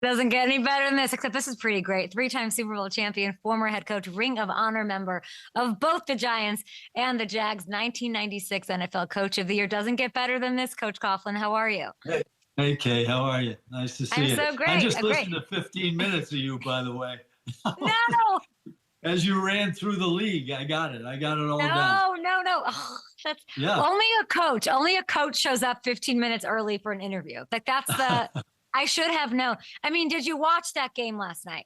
Doesn't get any better than this, except this is pretty great. Three-time Super Bowl champion, former head coach, Ring of Honor member of both the Giants and the Jags, 1996 NFL Coach of the Year. Doesn't get better than this, Coach Coughlin. How are you? Hey, Kay, how are you? Nice to see I'm you. so great. I just Great. listened to 15 minutes of you, by the way. No, As you ran through the league, I got it. I got it all down. no. Oh, that's Yeah. only a coach shows up 15 minutes early for an interview. Like that's I should have known. I mean, did you watch that game last night?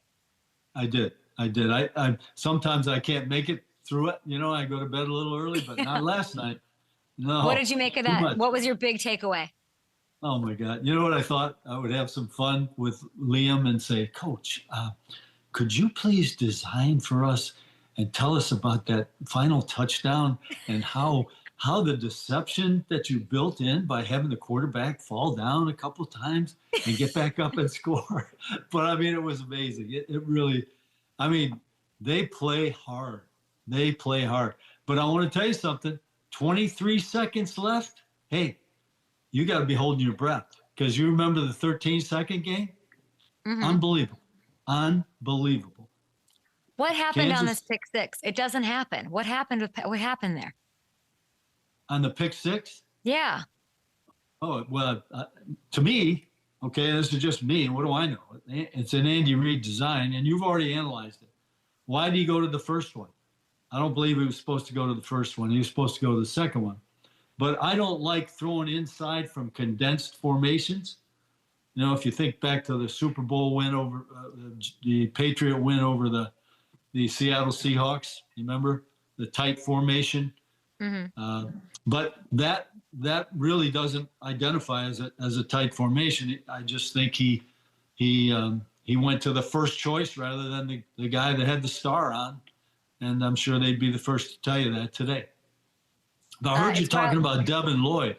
I did. I sometimes I can't make it through it. You know, I go to bed a little early, but not last night. No. What did you make of that? What was your big takeaway? Oh my God. You know what I thought? I would have some fun with Liam and say, Coach, could you please design for us and tell us about that final touchdown and how the deception that you built in by having the quarterback fall down a couple of times and get back up and score. But I mean, it was amazing. It really, I mean, they play hard. They play hard. But I want to tell you something, 23 seconds left. Hey, you got to be holding your breath because you remember the 13-second game? Mm-hmm. Unbelievable. What happened on this pick six? It doesn't happen. What happened there? On the pick six? Yeah. Oh, well, to me, okay, this is just me. What do I know? It's an Andy Reid design, and you've already analyzed it. Why did he go to the first one? I don't believe he was supposed to go to the first one. He was supposed to go to the second one. But I don't like throwing inside from condensed formations. You know, if you think back to the Super Bowl win over the Patriot win over the Seattle Seahawks, you remember the tight formation? Mm-hmm. But that really doesn't identify as a tight formation. I just think he went to the first choice rather than the guy that had the star on, and I'm sure they'd be the first to tell you that today. But I heard you talking about Devin Lloyd.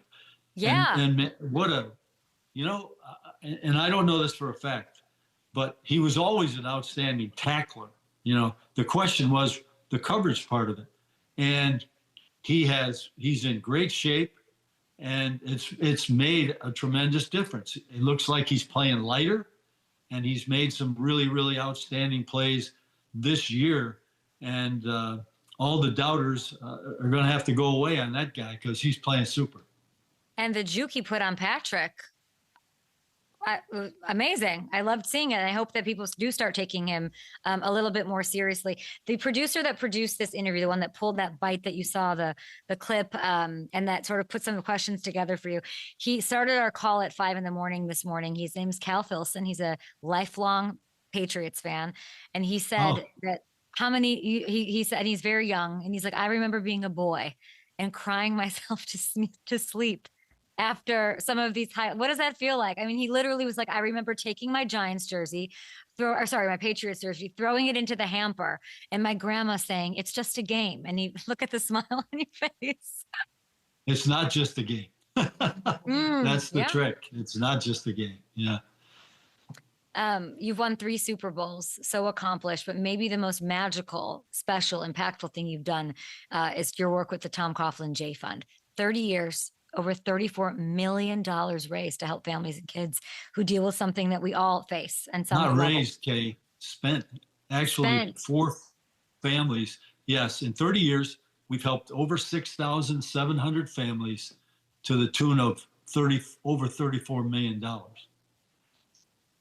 Yeah. And what a, you know, and I don't know this for a fact, but he was always an outstanding tackler. You know, the question was the coverage part of it, and he's in great shape, and it's made a tremendous difference. It looks like he's playing lighter, and he's made some really, really outstanding plays this year. And all the doubters are going to have to go away on that guy because he's playing super. And the juke he put on Patrick, amazing. I loved seeing it. I hope that people do start taking him a little bit more seriously. The producer that produced this interview, the one that pulled that bite that you saw, the clip, and that sort of put some questions together for you, he started our call at 5 a.m. this morning. His name's Cal Filson. He's a lifelong Patriots fan. And he said that he said, and he's very young, and he's like, I remember being a boy and crying myself to sleep after some of these what does that feel like? I mean, he literally was like, I remember taking my Giants jersey, my Patriots jersey, throwing it into the hamper, and my grandma saying, it's just a game. And look at the smile on your face. It's not just a game. That's the trick. It's not just a game. Yeah. You've won 3 Super Bowls, so accomplished, but maybe the most magical, special, impactful thing you've done is your work with the Tom Coughlin J Fund. 30 years, over $34 million raised to help families and kids who deal with something that we all face. And some not raised, Kay, spent. Actually, 4 families. Yes, in 30 years, we've helped over 6,700 families to the tune of over $34 million.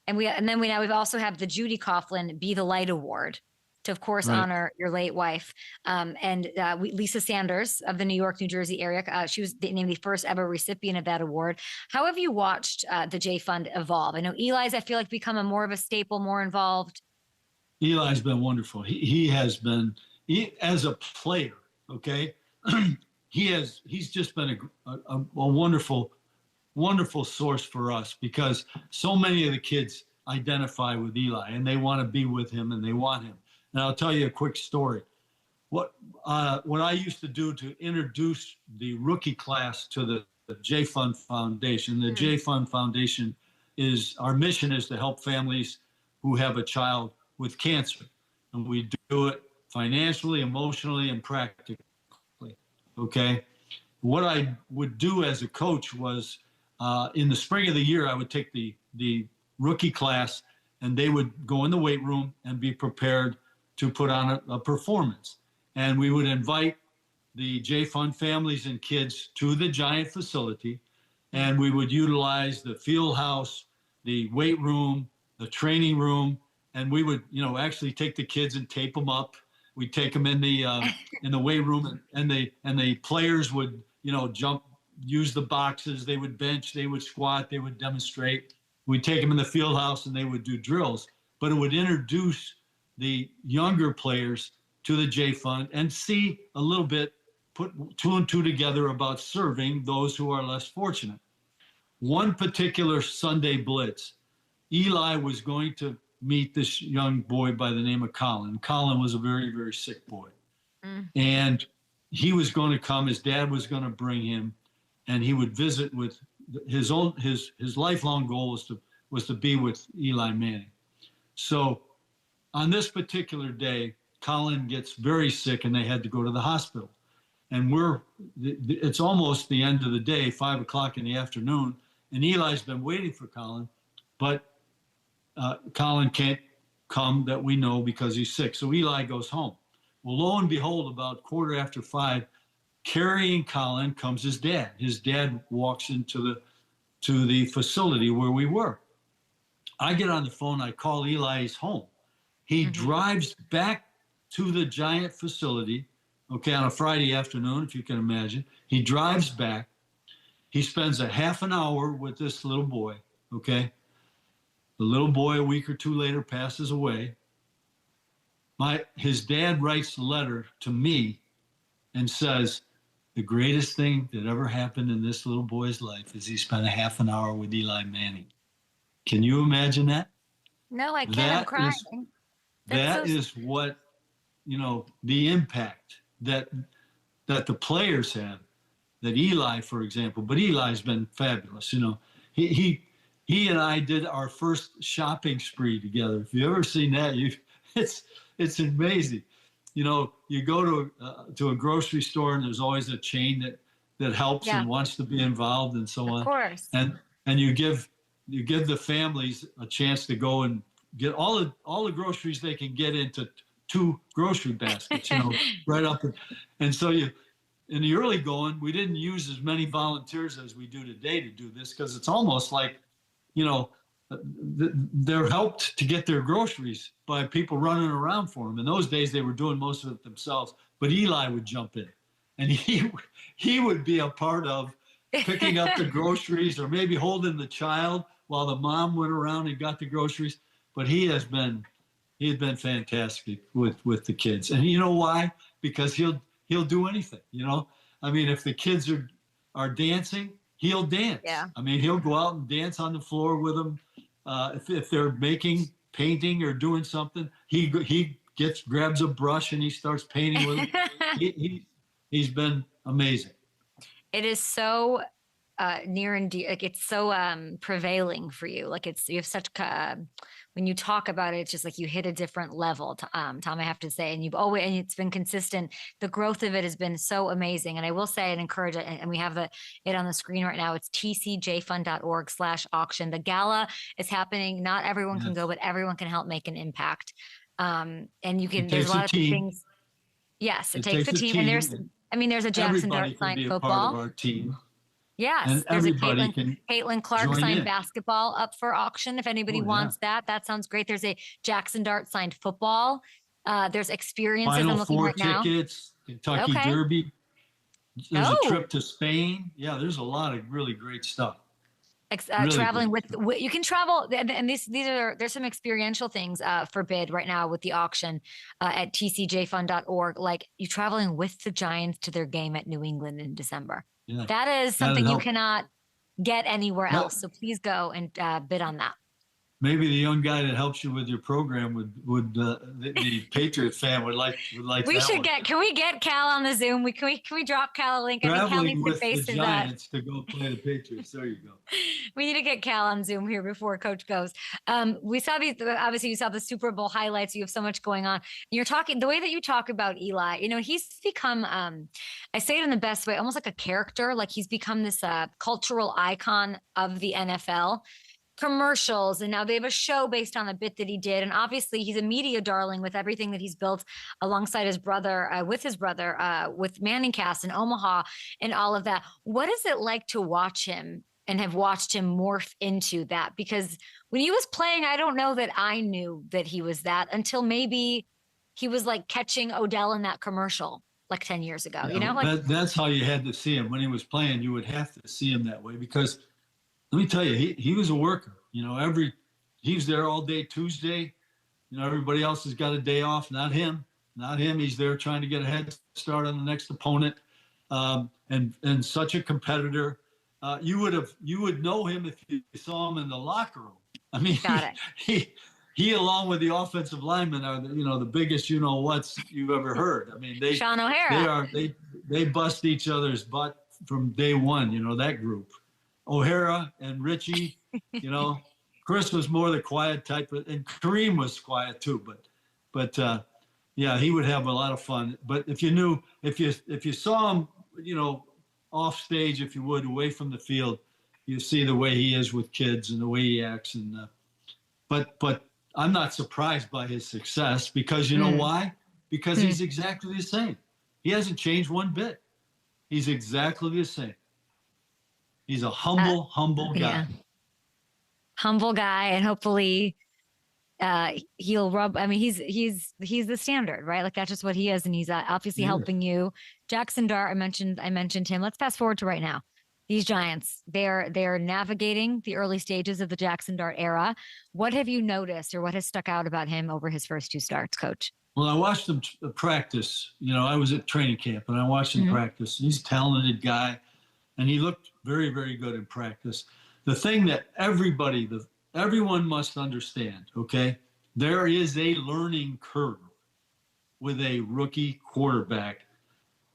And we now also have the Judy Coughlin Be the Light Award to, of course, honor your late wife. Lisa Sanders of the New York, New Jersey area, she was named the first ever recipient of that award. How have you watched the J Fund evolve? I know Eli's, I feel like, become more of a staple, more involved. Eli's been wonderful. He has been, as a player, okay, he's just been a wonderful source for us because so many of the kids identify with Eli and they want to be with him and they want him. And I'll tell you a quick story. What I used to do to introduce the rookie class to the J Fund Foundation. The J Fund Foundation our mission is to help families who have a child with cancer. And we do it financially, emotionally, and practically. Okay. What I would do as a coach was in the spring of the year, I would take the rookie class and they would go in the weight room and be prepared to put on a performance. And we would invite the J Fund families and kids to the Giant facility, and we would utilize the field house, the weight room, the training room, and we would, actually take the kids and tape them up. We'd take them in the weight room, and the players would, jump, use the boxes. They would bench, they would squat, they would demonstrate. We'd take them in the field house, and they would do drills. But it would introduce the younger players to the J Fund and see a little bit, put 2 and 2 together about serving those who are less fortunate. One particular Sunday blitz, Eli was going to meet this young boy by the name of Colin. Colin was a very, very sick boy. And he was going to come, his dad was going to bring him, and he would visit with his lifelong goal was to be with Eli Manning. So on this particular day, Colin gets very sick and they had to go to the hospital. And it's almost the end of the day, 5 o'clock in the afternoon, and Eli's been waiting for Colin, but Colin can't come that we know because he's sick. So Eli goes home. Well, lo and behold, about 5:15, carrying Colin comes his dad. His dad walks into the facility where we were. I get on the phone. I call Eli. He's home. He drives back to the Giant facility, okay, on a Friday afternoon, if you can imagine. He drives back. He spends a half an hour with this little boy, okay? The little boy, a week or two later, passes away. His dad writes a letter to me and says, the greatest thing that ever happened in this little boy's life is he spent a half an hour with Eli Manning. Can you imagine that? No, I can't. I'm crying. That is what, the impact that the players have, that Eli, for example, but Eli's been fabulous. He and I did our first shopping spree together. If you've ever seen that, it's amazing. You go to a grocery store and there's always a chain that helps and wants to be involved and so on. Of course. And you give the families a chance to go and get all the groceries they can get into 2 grocery baskets, right up. And so in the early going, we didn't use as many volunteers as we do today to do this, because it's almost like, they're helped to get their groceries by people running around for them. In those days, they were doing most of it themselves, but Eli would jump in, and he would be a part of picking up the groceries or maybe holding the child while the mom went around and got the groceries. But he has been fantastic with the kids. And you know why? Because he'll do anything, I mean, if the kids are dancing, he'll dance. Yeah. I mean, he'll go out and dance on the floor with them. If they're painting or doing something, he grabs a brush and he starts painting with them. He's been amazing. It is so near and dear, like it's so prevailing for you. Like you have such when you talk about it, it's just like you hit a different level, Tom, I have to say, and it's been consistent. The growth of it has been so amazing. And I will say and encourage it, and we have it on the screen right now. It's tcjfund.org/auction. The gala is happening. Not everyone can go, but everyone can help make an impact. And you can, there's a lot of things. Yes, it takes a team. And there's a Jaxson Dart signed football. Part of our team. Yes, and there's a Caitlin Clark signed basketball up for auction. If anybody wants that sounds great. There's a Jaxson Dart signed football. There's experiences. Final I'm looking Four right now. Tickets, Kentucky Derby. There's a trip to Spain. Yeah, there's a lot of really great stuff. Traveling with you can travel, and there's some experiential things for bid right now with the auction at tcjfund.org. Like you traveling with the Giants to their game at New England in December. Yeah. That is something you cannot get anywhere else. So please go and bid on that. Maybe the young guy that helps you with your program would the Patriot fan would like. We should Can we get Cal on the Zoom? Can we drop Cal a link? Traveling with the Giants to go play the Patriots. There you go. We need to get Cal on Zoom here before Coach goes. We saw obviously you saw the Super Bowl highlights. You have so much going on. You're talking the way that you talk about Eli. He's become I say it in the best way, almost like a character. Like he's become this cultural icon of the NFL. commercials, and now they have a show based on a bit that he did. And obviously he's a media darling with everything that he's built alongside his brother, with Manning Cast and Omaha and all of that. What is it like to watch him and have watched him morph into that? Because when he was playing, I don't know that I knew that he was that until maybe he was like catching Odell in that commercial like 10 years ago, you know? Like, that's how you had to see him when he was playing. You would have to see him that way because let me tell you, he was a worker. You know, he was there all day Tuesday. You know, everybody else has got a day off, not him. Not him. He's there trying to get a head start on the next opponent, and such a competitor. You would know him if you saw him in the locker room. I mean, he along with the offensive linemen are the biggest whats you've ever heard. I mean, Sean O'Hara. They bust each other's butt from day one. You know, that group. O'Hara and Richie, Chris was more the quiet type, and Kareem was quiet too. But yeah, he would have a lot of fun. But if you saw him, off stage, if you would, away from the field, you see the way he is with kids and the way he acts. And but I'm not surprised by his success because you know why? Because he's exactly the same. He hasn't changed one bit. He's exactly the same. He's a humble guy. Yeah. Humble guy, and hopefully he'll rub. I mean, he's the standard, right? Like that's just what he is, and he's obviously helping you. Jaxson Dart, I mentioned him. Let's fast forward to right now. These Giants, they're navigating the early stages of the Jaxson Dart era. What have you noticed, or what has stuck out about him over his first two starts, Coach? Well, I watched him practice. I was at training camp, and I watched him practice. He's a talented guy. And he looked very, very good in practice. The thing that everyone must understand, okay, there is a learning curve with a rookie quarterback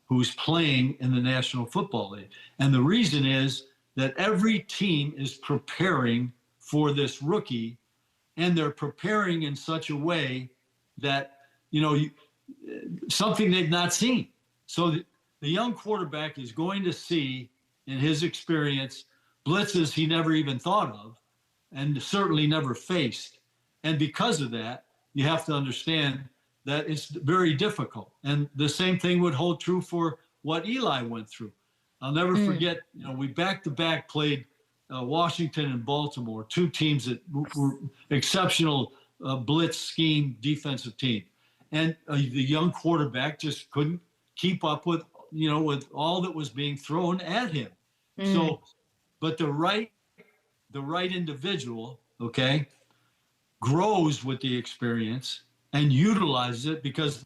who's playing in the National Football League. And the reason is that every team is preparing for this rookie, and they're preparing in such a way that, something they've not seen. So the young quarterback is going to see, in his experience, blitzes he never even thought of and certainly never faced. And because of that, you have to understand that it's very difficult. And the same thing would hold true for what Eli went through. I'll never forget, we back-to-back played Washington and Baltimore, two teams that were exceptional blitz scheme defensive team. And the young quarterback just couldn't keep up with all that was being thrown at him. So, but the right individual, okay, grows with the experience and utilizes it because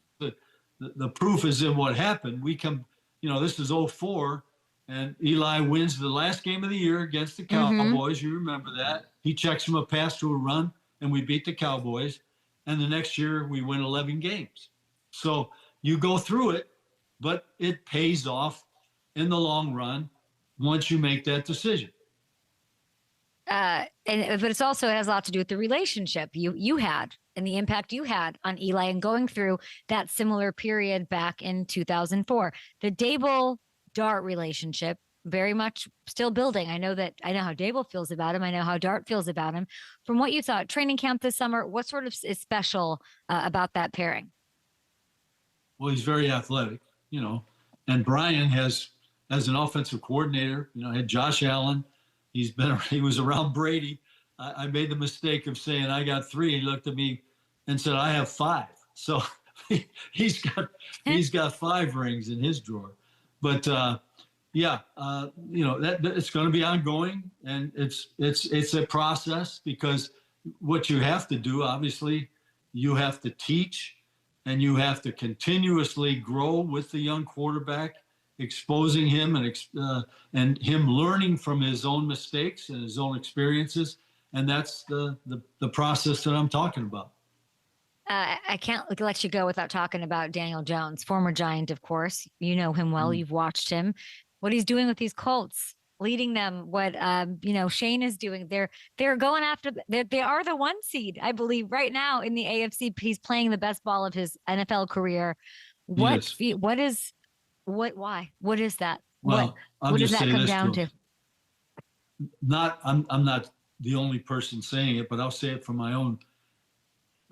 the proof is in what happened. We come, this is 2004, and Eli wins the last game of the year against the Cowboys. You remember that. He checks from a pass to a run, and we beat the Cowboys. And the next year, we win 11 games. So you go through it, but it pays off in the long run once you make that decision. But it also has a lot to do with the relationship you had and the impact you had on Eli and going through that similar period back in 2004. The Dable-Dart relationship very much still building. I know how Dable feels about him. I know how Dart feels about him. From what you saw at training camp this summer, what sort of is special about that pairing? Well, he's very athletic, and Brian has, as an offensive coordinator, had Josh Allen. He was around Brady. I made the mistake of saying I got 3. He looked at me and said, I have 5. So he's got 5 rings in his drawer. But that it's going to be ongoing, and it's a process because what you have to do, obviously, you have to teach, and you have to continuously grow with the young quarterback, exposing him and him learning from his own mistakes and his own experiences. And that's the process that I'm talking about. I can't let you go without talking about Daniel Jones, former Giant, of course. You know him well. You've watched him. What he's doing with these Colts, leading them. What Shane is doing. They're going after. They are the 1 seed, I believe, right now in the AFC. He's playing the best ball of his NFL career. Why? What is that? Well, what does that come down to? I'm not the only person saying it, but I'll say it from my own.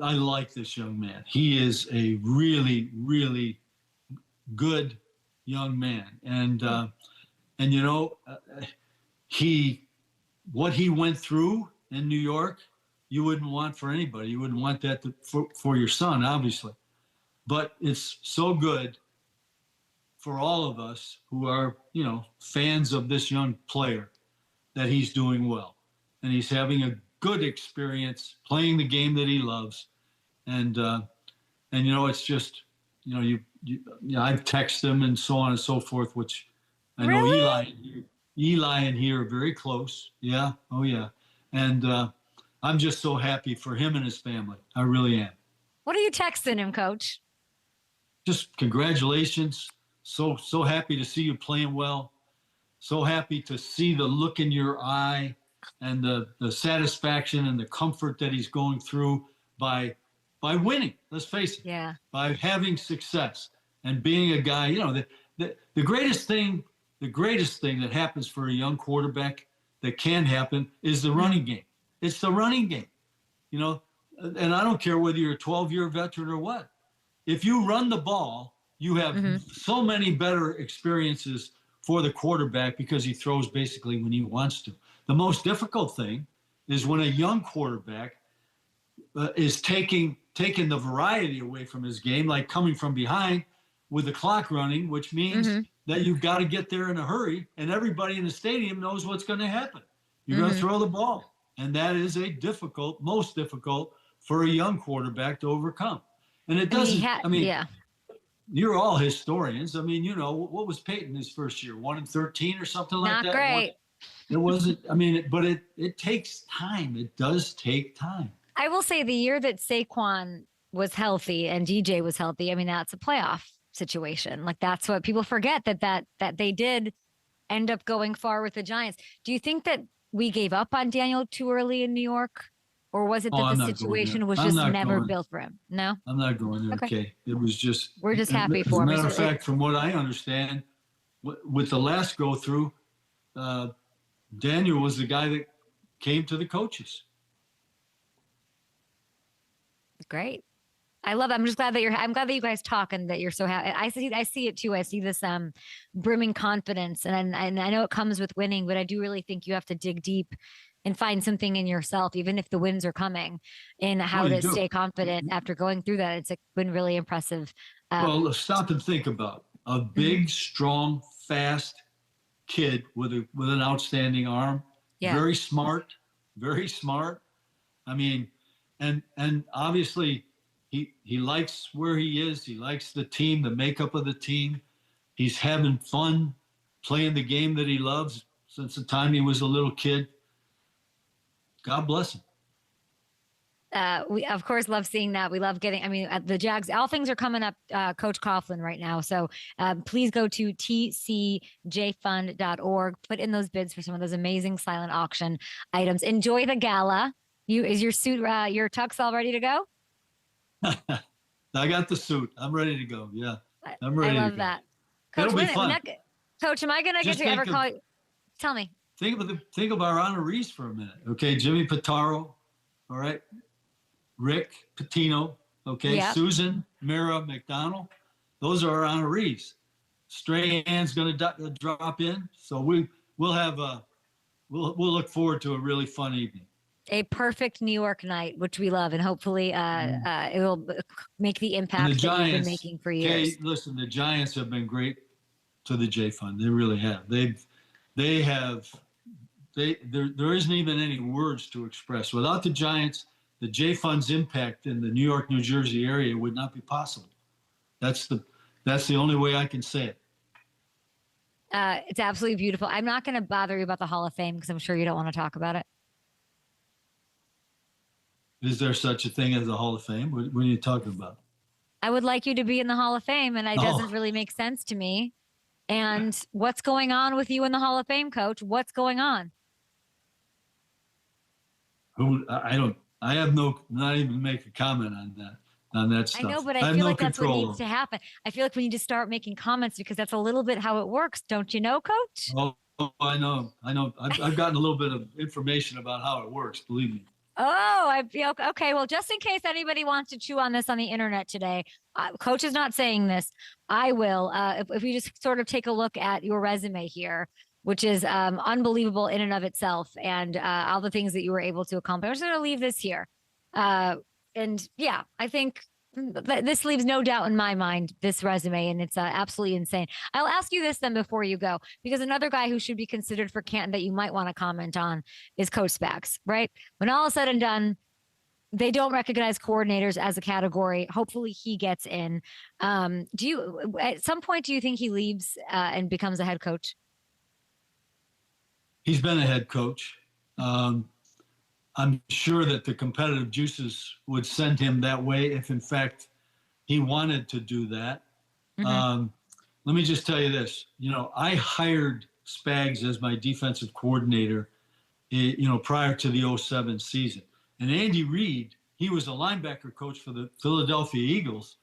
I like this young man. He is a really, really good young man, and what he went through in New York, you wouldn't want for anybody. You wouldn't want that for your son, obviously. But it's so good for all of us who are, fans of this young player, that he's doing well. And he's having a good experience playing the game that he loves. And it's just, I've texted him and so on and so forth, which I know Really? Eli and he are very close. Yeah. Oh, yeah. And I'm just so happy for him and his family. I really am. What are you texting him, Coach? Just congratulations. So happy to see you playing well. So happy to see the look in your eye and the satisfaction and the comfort that he's going through by winning. Let's face it. Yeah. By having success and being a guy, the greatest thing that happens for a young quarterback that can happen is the running game. It's the running game, and I don't care whether you're a 12-year veteran or what. If you run the ball, you have so many better experiences for the quarterback because he throws basically when he wants to. The most difficult thing is when a young quarterback is taking the variety away from his game, like coming from behind with the clock running, which means that you've got to get there in a hurry, and everybody in the stadium knows what's going to happen. You're going to throw the ball, and that is most difficult for a young quarterback to overcome. And it doesn't. Yeah. You're all historians. What was Peyton his first year? 1-13 or something like that. Not great. It wasn't. But it takes time. It does take time. I will say the year that Saquon was healthy and DJ was healthy, that's a playoff situation. Like, that's what people forget, that they did end up going far with the Giants. Do you think that we gave up on Daniel too early in New York? Or was it that the situation was just never built for him? No? I'm not going there, okay. It was just... We're just happy for him. As a matter of fact, from what I understand, with the last go-through, Daniel was the guy that came to the coaches. Great. I love it. I'm just glad that I'm glad that you guys talk and that you're so happy. I see it too. I see this brimming confidence, and I know it comes with winning, but I do really think you have to dig deep and find something in yourself, even if the wins are coming, in how to stay confident after going through that. It's been really impressive. Well, stop and think about a big, strong, fast kid with an outstanding arm. Yeah. Very smart. And obviously he likes where he is. He likes the team, the makeup of the team. He's having fun playing the game that he loves since the time he was a little kid. God bless him. We, of course, love seeing that. We love getting, the Jags, all things are coming up, Coach Coughlin right now. So please go to tcjfund.org, put in those bids for some of those amazing silent auction items. Enjoy the gala. Is your suit, your tux all ready to go? I got the suit. I'm ready to go. Yeah. I'm ready to go. I love that. Coach, it'll be fun. Coach, am I going to get to ever call you? Tell me. Think of our honorees for a minute. Okay. Jimmy Pitaro. All right. Rick Pitino. Okay. Yep. Susan Mira McDonald. Those are our honorees. Strahan's going to drop in. So we'll have we'll look forward to a really fun evening. A perfect New York night, which we love, and hopefully it will make the impact that you've been making for years. Okay, listen, the Giants have been great to the J Fund. They really have. There isn't even any words to express. Without the Giants, the J Fund's impact in the New York, New Jersey area would not be possible. That's the only way I can say it. It's absolutely beautiful. I'm not going to bother you about the Hall of Fame because I'm sure you don't want to talk about it. Is there such a thing as a Hall of Fame? What are you talking about? I would like you to be in the Hall of Fame, and it doesn't really make sense to me. And what's going on with you in the Hall of Fame, Coach? What's going on? I have not even make a comment on that stuff. I know, but I feel like that's what needs to happen. I feel like we need to start making comments because that's a little bit how it works. Don't you know, Coach? Oh I know. I've gotten a little bit of information about how it works. Believe me. Oh, I feel okay. Well, just in case anybody wants to chew on this on the internet today, Coach is not saying this. I will. If we just sort of take a look at your resume here, which is unbelievable in and of itself, and all the things that you were able to accomplish. I'm just going to leave this here. And yeah, I think this leaves no doubt in my mind, this resume, and it's absolutely insane. I'll ask you this then before you go, because another guy who should be considered for Canton that you might want to comment on is Coach Spags, right? When all is said and done, they don't recognize coordinators as a category. Hopefully he gets in. Do you, at some point, do you think he leaves and becomes a head coach? He's been a head coach. I'm sure that the competitive juices would send him that way if, in fact, he wanted to do that. Mm-hmm. Let me just tell you this. I hired Spags as my defensive coordinator, prior to the 2007 season. And Andy Reid, he was a linebacker coach for the Philadelphia Eagles,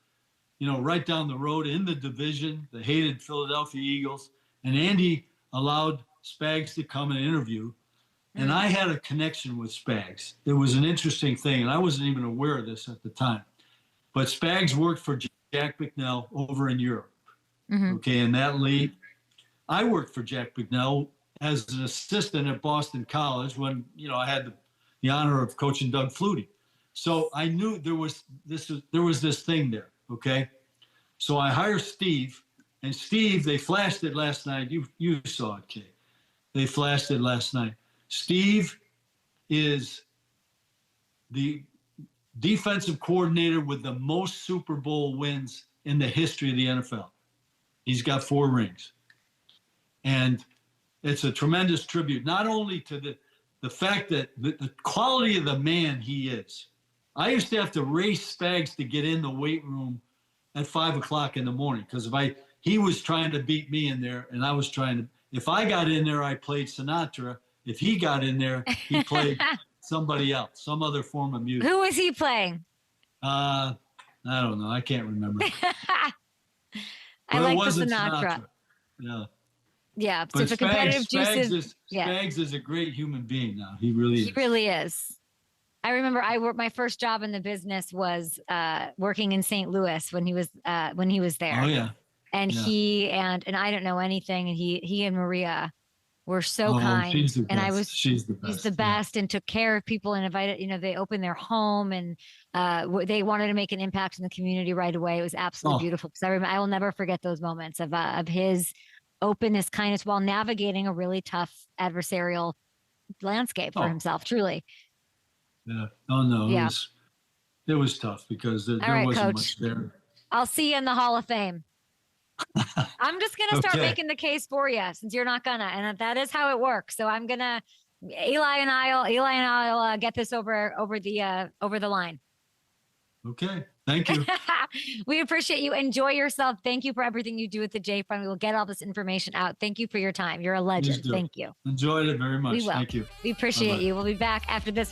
right down the road in the division, the hated Philadelphia Eagles. And Andy allowed Spags to come and interview. And I had a connection with Spags. It was an interesting thing, and I wasn't even aware of this at the time. But Spags worked for Jack Bicknell over in Europe, okay, in that league. I worked for Jack Bicknell as an assistant at Boston College when, I had the honor of coaching Doug Flutie. So I knew there was this thing there, okay? So I hired Steve, and Steve, they flashed it last night. You saw it, Kay. They flashed it last night. Steve is the defensive coordinator with the most Super Bowl wins in the history of the NFL. He's got 4 rings. And it's a tremendous tribute, not only to the fact that the quality of the man he is. I used to have to race Spags to get in the weight room at 5 o'clock in the morning because he was trying to beat me in there, and I was trying to. If I got in there, I played Sinatra. If he got in there, he played somebody else, some other form of music. Who was he playing? I don't know. I can't remember. I like the Sinatra. Yeah. Yeah. But So the competitive juices. Spags is a great human being now. He really is. He really is. I remember my first job in the business was working in St. Louis when he was there. Oh yeah. And he and I don't know anything, and he and Maria were so kind. She's the and best. She's the best. He's the best, and took care of people and invited. They opened their home, and they wanted to make an impact in the community right away. It was absolutely beautiful. Because I will never forget those moments of his openness, kindness, while navigating a really tough adversarial landscape for himself. Truly. Yeah. Oh no. Yeah. It was tough because there wasn't Coach. much there. I'll see you in the Hall of Fame. I'm just going to start making the case for you since you're not gonna, and that is how it works. So I'm going to, Eli and I'll get this over the line. Okay. Thank you. We appreciate you. Enjoy yourself. Thank you for everything you do with the J Front. We will get all this information out. Thank you for your time. You're a legend. Thank you. Enjoyed it very much. We will. Thank you. We appreciate you. We'll be back after this.